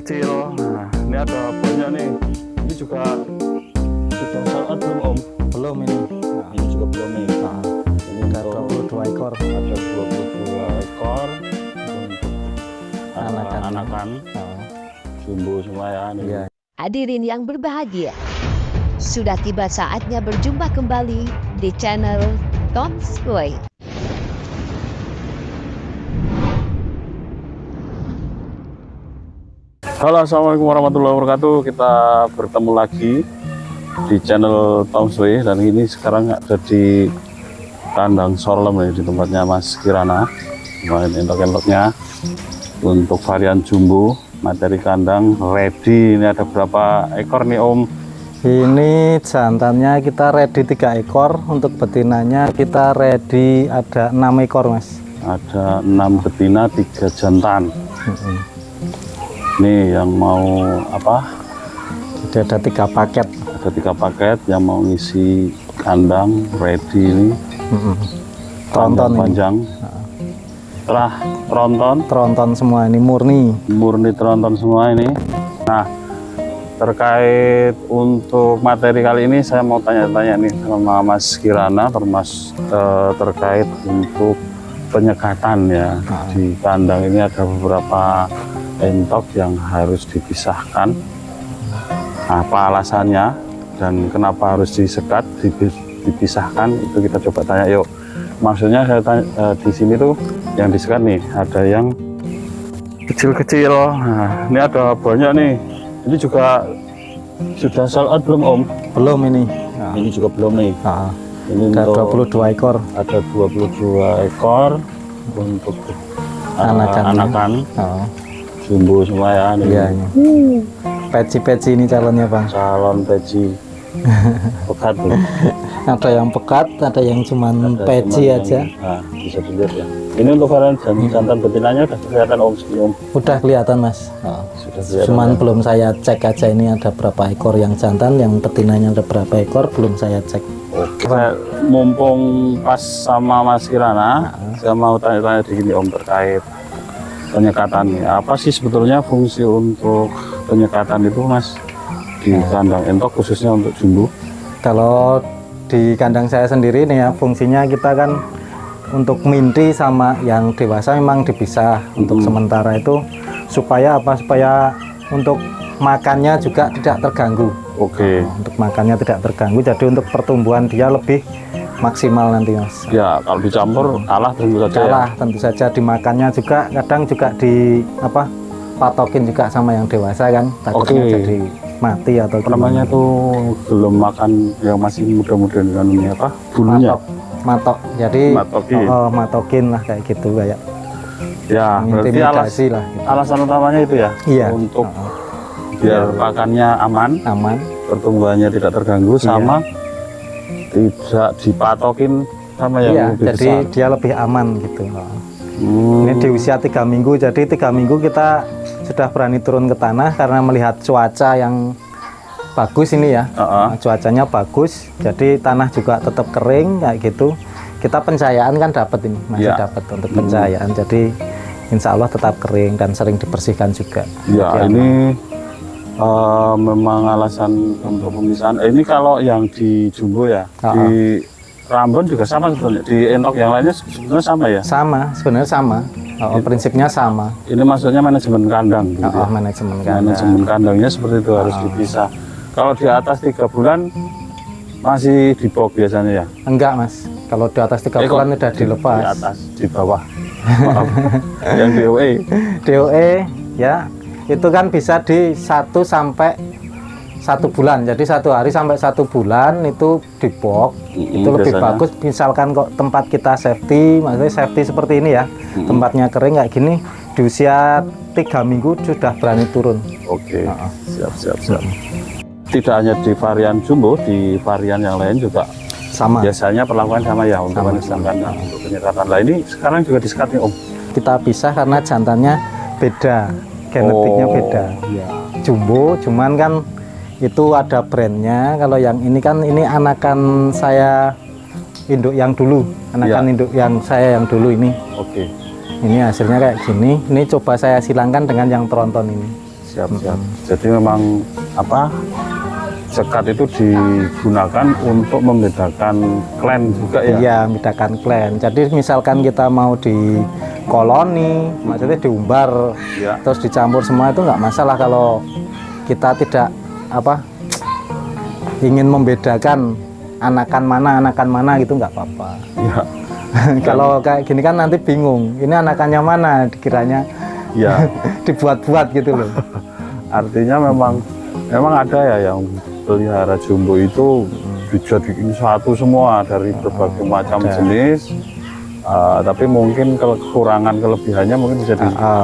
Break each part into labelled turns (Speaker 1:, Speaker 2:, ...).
Speaker 1: kecil. Nah, ini ada banyak nih. Ini juga sudah saat belum Om?
Speaker 2: Belum ini.
Speaker 1: Nah, ini juga belum nih.
Speaker 2: Nah,
Speaker 1: ini
Speaker 2: ada 22 ekor.
Speaker 1: Ada 22 ekor untuk anakan. Jumbo semua ya.
Speaker 2: Iya.
Speaker 3: Hadirin yang berbahagia, sudah tiba saatnya berjumpa kembali di channel Tom's Way.
Speaker 1: Halo, assalamualaikum warahmatullahi wabarakatuh. Kita bertemu lagi di channel Tom's Way, dan ini sekarang ada di kandang sorlem nih, di tempatnya Mas Kirana. Main entok-entoknya untuk varian jumbo, materi kandang ready. Ini ada berapa ekor nih Om?
Speaker 2: Ini jantannya kita ready 3 ekor, untuk betinanya kita ready ada 6 ekor Mas.
Speaker 1: Ada 6 betina, 3 jantan. Nih yang mau apa?
Speaker 2: Jadi ada 3 paket.
Speaker 1: Ada 3 paket yang mau ngisi kandang ready ini.
Speaker 2: Tronton
Speaker 1: panjang. Setelah
Speaker 2: tronton semua ini murni
Speaker 1: tronton semua ini. Nah, terkait untuk materi kali ini saya mau tanya-tanya nih sama Mas Kirana, terkait untuk penyekatan ya. Di kandang ini ada beberapa entok yang harus dipisahkan. Apa alasannya dan kenapa harus disekat, dipisahkan, itu kita coba tanya yuk. Maksudnya saya tanya, di sini tuh yang disekat nih ada yang kecil-kecil. Nah, ini ada banyak nih. Ini juga sudah sold out belum Om?
Speaker 2: belum ini.
Speaker 1: Ini juga belum nih. Ini
Speaker 2: Ada
Speaker 1: untuk
Speaker 2: 22 ekor.
Speaker 1: ada 22 ekor untuk anakan. Jumbo semua ya.
Speaker 2: Iya, peci ini calonnya Bang.
Speaker 1: Calon peci pekat nih.
Speaker 2: Ada yang pekat, ada yang cuman peci aja.
Speaker 1: Nah, bisa dilihat ya. Ini untuk varian jantan betinanya udah kelihatan Om sebelum.
Speaker 2: Udah kelihatan Mas.
Speaker 1: Sudah kelihatan.
Speaker 2: Cuman belum saya cek aja ini ada berapa ekor yang jantan, yang betinanya ada berapa ekor, belum saya cek.
Speaker 1: Oke. Saya mumpung pas sama Mas Kirana, saya mau tanya-tanya di sini Om terkait penyekatan. Apa sih sebetulnya fungsi untuk penyekatan itu Mas di kandang entok khususnya untuk jumbo?
Speaker 2: Kalau di kandang saya sendiri nih ya, fungsinya kita kan untuk minti sama yang dewasa memang dipisah. Untuk sementara itu supaya apa? Supaya untuk makannya juga tidak terganggu.
Speaker 1: Oke.
Speaker 2: Untuk makannya tidak terganggu, jadi untuk pertumbuhan dia lebih maksimal nanti Mas.
Speaker 1: Ya, kalau dicampur kalah tentu saja.
Speaker 2: Kalah tentu saja, dimakannya juga kadang juga di apa? Patokin juga sama yang dewasa kan, takutnya jadi mati atau
Speaker 1: namanya tuh belum makan yang masih muda-muda dengan ini apa? Bulunya.
Speaker 2: Matok. Jadi matokin lah kayak gitu kayak.
Speaker 1: Ya, berarti
Speaker 2: intimidasi lah gitu.
Speaker 1: alasan utamanya itu ya.
Speaker 2: Iya.
Speaker 1: Untuk biar pakannya aman, pertumbuhannya tidak terganggu, sama tidak dipatokin sama yang
Speaker 2: iya,
Speaker 1: lebih
Speaker 2: jadi
Speaker 1: besar.
Speaker 2: dia lebih aman gitu. Ini di usia 3 minggu, jadi 3 minggu kita sudah berani turun ke tanah karena melihat cuaca yang bagus ini ya. Cuacanya bagus, jadi tanah juga tetap kering kayak gitu. Kita pencahayaan kan dapat ini, masih dapat untuk pencahayaan, jadi insya Allah tetap kering dan sering dibersihkan juga.
Speaker 1: Ya, jadi ini memang alasan untuk pemisahan. Ini kalau yang di jumbo ya, di Rambon juga sama sebetulnya, di entok yang lainnya sebetulnya sama ya?
Speaker 2: Sama, sebenarnya sama. Prinsipnya sama.
Speaker 1: Ini maksudnya manajemen kandang gitu ya?
Speaker 2: Manajemen kandang.
Speaker 1: Manajemen kandangnya seperti itu, harus dipisah. Kalau di atas 3 bulan masih di box biasanya ya?
Speaker 2: Enggak Mas, kalau di atas 3 bulan udah dilepas.
Speaker 1: Di atas, di bawah. Maaf. Yang DOE?
Speaker 2: DOE ya, itu kan bisa di 1 sampai 1 bulan, jadi 1 hari sampai 1 bulan itu di box. Itu lebih
Speaker 1: biasanya
Speaker 2: bagus. Misalkan kok tempat kita safety, maksudnya safety seperti ini ya, tempatnya kering kayak gini, di usia 3 minggu sudah berani turun.
Speaker 1: Oke, siap. Tidak hanya di varian jumbo, di varian yang lain juga
Speaker 2: sama.
Speaker 1: Biasanya perlakuan sama ya untuk manajemen kandang, untuk penyekatan. Lah ini sekarang juga disekat nih Om.
Speaker 2: Kita pisah karena jantannya beda, genetiknya beda.
Speaker 1: Ya.
Speaker 2: Jumbo, cuman kan itu ada brandnya. Kalau yang ini kan ini anakan saya induk yang dulu, induk yang saya yang dulu ini.
Speaker 1: Oke.
Speaker 2: Ini hasilnya kayak gini. Ini coba saya silangkan dengan yang tronton ini.
Speaker 1: siap. Jadi memang apa, sekat itu digunakan untuk membedakan klan juga ya?
Speaker 2: Iya, membedakan klan. Jadi misalkan kita mau di koloni, maksudnya diumbar,
Speaker 1: Ya.
Speaker 2: terus dicampur semua itu nggak masalah kalau kita tidak apa ingin membedakan anakan mana gitu nggak apa-apa.
Speaker 1: Ya.
Speaker 2: Kalau kayak gini kan nanti bingung, ini anakannya mana, dikiranya
Speaker 1: Ya.
Speaker 2: dibuat-buat gitu loh.
Speaker 1: Artinya memang ada ya yang pelihara jumbo itu dijadiin satu semua dari berbagai macam jenis. Tapi mungkin kekurangan kelebihannya mungkin bisa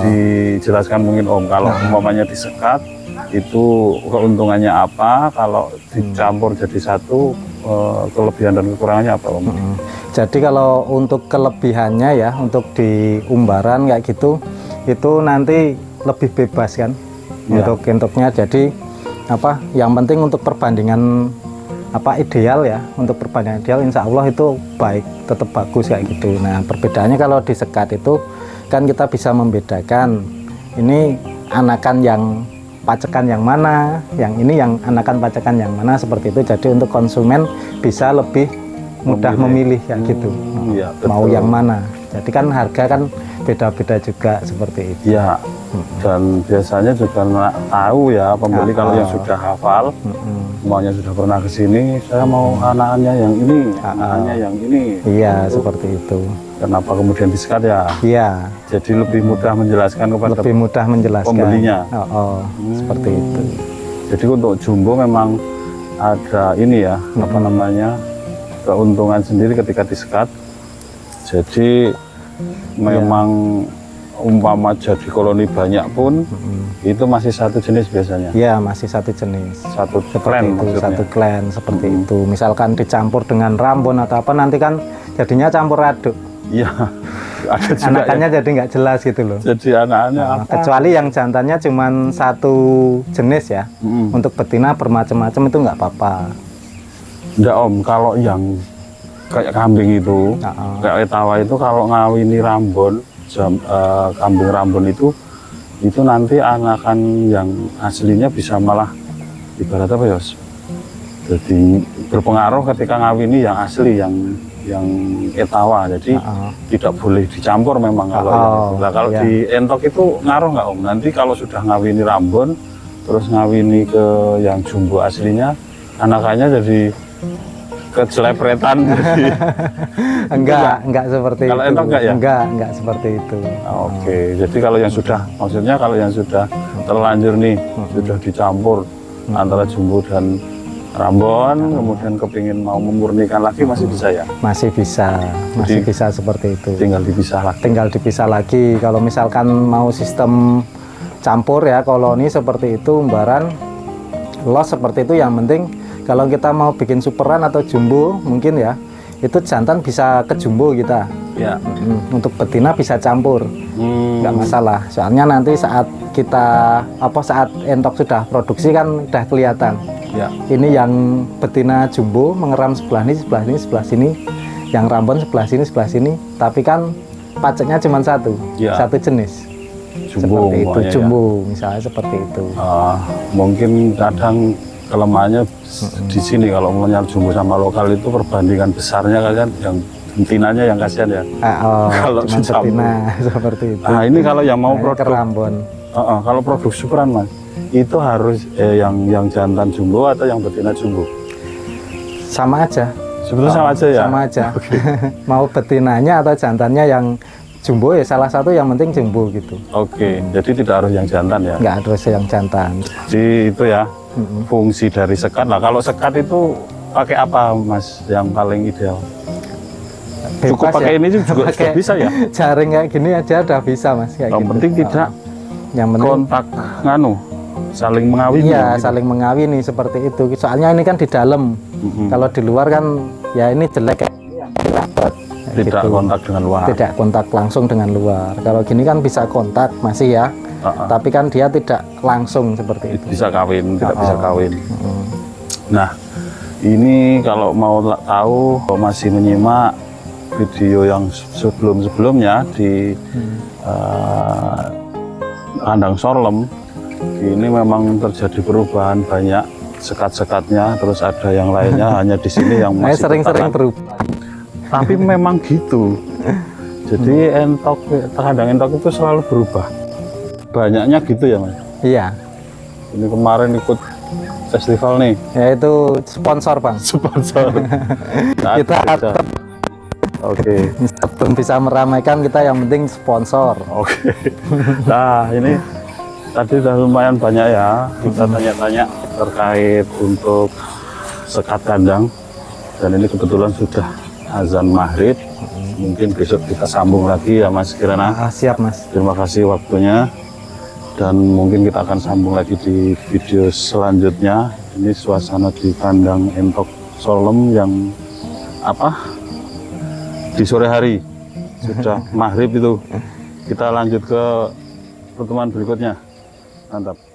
Speaker 1: dijelaskan mungkin Om. Kalau umpamanya disekat itu keuntungannya apa? Kalau dicampur jadi satu kelebihan dan kekurangannya apa Om?
Speaker 2: Jadi kalau untuk kelebihannya ya, untuk di umbaran kayak gitu, itu nanti lebih bebas kan untuk bentuknya. Jadi apa? Yang penting untuk perbandingan apa ideal ya, untuk perbandingan ideal insya Allah itu baik, tetap bagus kayak gitu. Nah perbedaannya kalau disekat itu kan kita bisa membedakan ini anakan yang pacekan yang mana, yang ini yang anakan pacekan yang mana, seperti itu. Jadi untuk konsumen bisa lebih mudah memilih kayak gitu.
Speaker 1: Iya,
Speaker 2: Mau
Speaker 1: betul.
Speaker 2: yang mana. Jadi kan harga kan beda-beda juga seperti itu.
Speaker 1: Ya, dan biasanya juga tahu ya pembeli kalau yang sudah hafal, semuanya sudah pernah ke sini, saya mau anaknya yang ini, anaknya yang ini.
Speaker 2: Iya, seperti itu.
Speaker 1: Kenapa kemudian disekat ya?
Speaker 2: Iya,
Speaker 1: Jadi lebih mudah menjelaskan kepada
Speaker 2: lebih mudah menjelaskan.
Speaker 1: pembelinya.
Speaker 2: Seperti itu.
Speaker 1: Jadi untuk jumbo memang ada ini ya, apa namanya, keuntungan sendiri ketika disekat. Jadi memang umpama jadi koloni banyak pun itu masih satu jenis biasanya.
Speaker 2: Iya, masih satu jenis.
Speaker 1: Satu
Speaker 2: Seperti
Speaker 1: klan
Speaker 2: itu,
Speaker 1: maksudnya.
Speaker 2: satu klan seperti itu. Misalkan dicampur dengan rambon atau apa, nanti kan jadinya campur aduk.
Speaker 1: Iya. Ada juga
Speaker 2: Anakannya jadi nggak jelas gitu loh.
Speaker 1: jadi anak-anaknya
Speaker 2: Nah,
Speaker 1: apa?
Speaker 2: kecuali yang jantannya cuma satu jenis ya. Untuk betina bermacam-macam itu nggak apa-apa.
Speaker 1: Enggak Om, kalau yang kayak kambing itu, kayak etawa itu kalau ngawini rambon, kambing rambon itu nanti anakan yang aslinya bisa malah ibarat apa ya? Jadi berpengaruh ketika ngawini yang asli, yang etawa. Jadi tidak boleh dicampur memang kalau yang itu. Nah, kalau di entok itu ngaruh nggak Om? Nanti kalau sudah ngawini rambon, terus ngawini ke yang jumbo aslinya, anakannya jadi kecelepretan.
Speaker 2: Enggak seperti
Speaker 1: Kalau
Speaker 2: itu.
Speaker 1: entok enggak ya?
Speaker 2: Enggak seperti itu.
Speaker 1: Oke, jadi kalau yang sudah, maksudnya kalau yang sudah terlanjur nih, sudah dicampur antara jumbo dan rambon, kemudian kepingin mau memurnikan lagi masih bisa ya?
Speaker 2: Masih bisa seperti itu.
Speaker 1: Tinggal dipisah lagi.
Speaker 2: Tinggal dipisah lagi. Kalau misalkan mau sistem campur ya, koloni seperti itu, umbaran, los seperti itu, yang penting kalau kita mau bikin superan atau jumbo mungkin ya, itu jantan bisa ke jumbo kita.
Speaker 1: Ya.
Speaker 2: Untuk betina bisa campur, nggak masalah. Soalnya nanti saat kita saat entok sudah produksi kan udah kelihatan.
Speaker 1: Ya.
Speaker 2: Ini yang betina jumbo mengeram sebelah ini, sebelah sini. Yang rambon sebelah sini. Tapi kan paceknya cuma satu jenis.
Speaker 1: Jumbo,
Speaker 2: seperti itu, jumbo misalnya seperti itu.
Speaker 1: Mungkin kadang kelemahannya di sini kalau melihat jumbo sama lokal itu perbandingan besarnya kan yang betinanya yang kasihan ya. Kalau
Speaker 2: cuma betina seperti itu.
Speaker 1: Nah ini kalau yang mau produk
Speaker 2: rambon.
Speaker 1: Kalau produk superan Mas, itu harus yang jantan jumbo atau yang betina jumbo?
Speaker 2: Sama aja.
Speaker 1: Sebetulnya sama aja ya?
Speaker 2: Sama aja. Mau betinanya atau jantannya yang jumbo ya salah satu, yang penting jumbo gitu.
Speaker 1: Oke, jadi tidak harus yang jantan ya?
Speaker 2: Nggak harus yang jantan.
Speaker 1: Jadi itu ya, fungsi dari sekat. Nah kalau sekat itu pakai apa Mas yang paling ideal?
Speaker 2: Bebas
Speaker 1: Cukup pakai ini juga sudah bisa ya?
Speaker 2: Jaring kayak gini aja udah bisa Mas.
Speaker 1: Yang penting tidak
Speaker 2: yang penting
Speaker 1: kontak saling mengawini.
Speaker 2: Iya,
Speaker 1: gitu.
Speaker 2: saling mengawini seperti itu. Soalnya ini kan di dalam. Kalau di luar kan ya ini jelek kayak
Speaker 1: tidak
Speaker 2: gitu.
Speaker 1: kontak dengan luar.
Speaker 2: Tidak kontak langsung dengan luar. Kalau gini kan bisa kontak masih ya. Tapi kan dia tidak langsung seperti itu.
Speaker 1: Bisa kawin, tidak bisa kawin. Nah, ini kalau mau tahu, masih menyimak video yang sebelum-sebelumnya di kandang sorlem, ini memang terjadi perubahan banyak sekat-sekatnya, terus ada yang lainnya hanya di sini yang masih
Speaker 2: sering-sering
Speaker 1: bertahan.
Speaker 2: berubah.
Speaker 1: Tapi memang gitu. Jadi entok, kandang entok itu selalu berubah. Banyaknya gitu ya Mas.
Speaker 2: Iya,
Speaker 1: Ini kemarin ikut festival nih,
Speaker 2: yaitu sponsor Bang.
Speaker 1: sponsor. Nah,
Speaker 2: Kita
Speaker 1: ada. Oke.
Speaker 2: belum bisa meramaikan, kita yang penting sponsor.
Speaker 1: Oke. Nah, ini tadi udah lumayan banyak ya kita tanya-tanya terkait untuk sekat kandang, dan ini kebetulan sudah azan maghrib. Mungkin besok kita sambung lagi ya Mas Kirana.
Speaker 2: Siap Mas.
Speaker 1: Terima kasih waktunya, dan mungkin kita akan sambung lagi di video selanjutnya. Ini suasana di kandang entok Solem yang di sore hari sudah maghrib itu. Kita lanjut ke pertemuan berikutnya. Mantap.